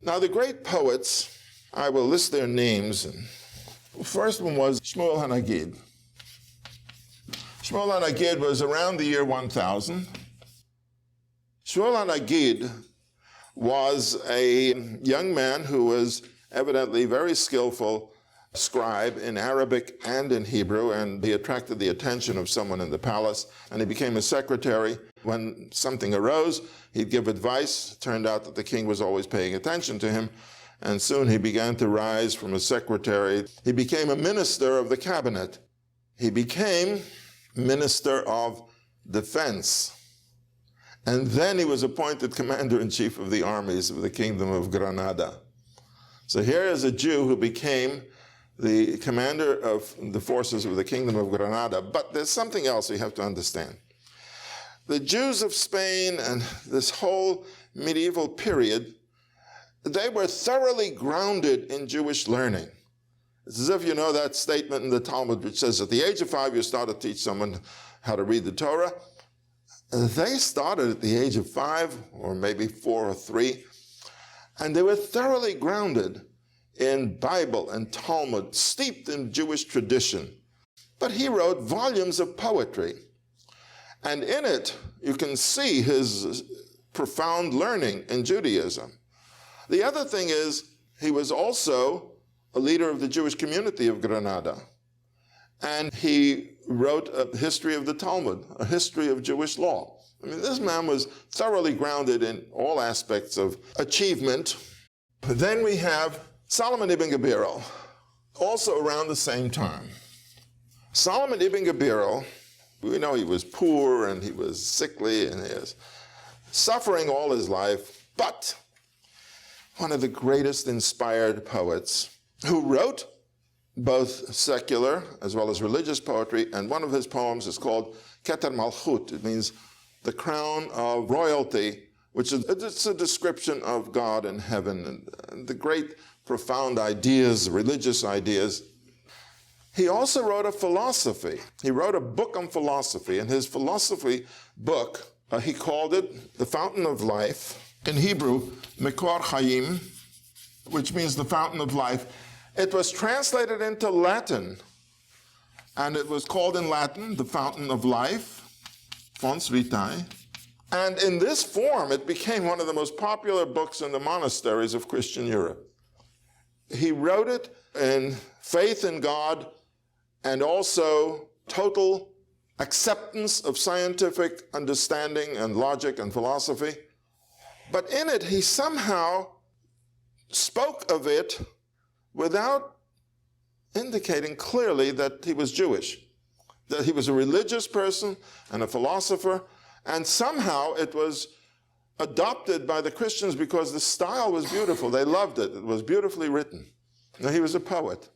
Now, the great poets, I will list their names. The first one was Shmuel Hanagid. Shmuel Hanagid was around the year 1000. Shmuel Hanagid was a young man who was evidently very skillful scribe in Arabic and in Hebrew, and he attracted the attention of someone in the palace, and he became a secretary. When something arose, he'd give advice. It turned out that the king was always paying attention to him, and soon he began to rise from a secretary. He became a minister of the cabinet. He became minister of defense. And then he was appointed commander-in-chief of the armies of the kingdom of Granada. So here is a Jew who became the commander of the forces of the kingdom of Granada. But there's something else we have to understand. The Jews of Spain and this whole medieval period, they were thoroughly grounded in Jewish learning. It's as if you know that statement in the Talmud which says at the age of 5 you start to teach someone how to read the Torah. They started at the age of 5 or maybe 4 or 3, and they were thoroughly grounded in Bible and Talmud, steeped in Jewish tradition. But he wrote volumes of poetry, and in it you can see his profound learning in Judaism. The other thing is he was also a leader of the Jewish community of Granada, and he wrote a history of the Talmud, a history of Jewish law. I mean, this man was thoroughly grounded in all aspects of achievement. But then we have Solomon Ibn Gvirol, also around the same time. Solomon Ibn Gvirol, we know he was poor and he was sickly and he was suffering all his life, but one of the greatest inspired poets who wrote both secular as well as religious poetry, and one of his poems is called Keter Malchut. It means the crown of royalty, which is it's a description of God in heaven and the great profound ideas, religious ideas. He also wrote a philosophy. He wrote a book on philosophy. In his philosophy book, he called it The Fountain of Life. In Hebrew, Mekor Chaim, which means the fountain of life. It was translated into Latin, and it was called in Latin The Fountain of Life, Fons Vitae. And in this form, it became one of the most popular books in the monasteries of Christian Europe. He wrote it in faith in God and also total acceptance of scientific understanding and logic and philosophy. But in it, he somehow spoke of it without indicating clearly that he was Jewish, that he was a religious person and a philosopher, and somehow it was adopted by the Christians because the style was beautiful. They loved it. It was beautifully written. Now, he was a poet.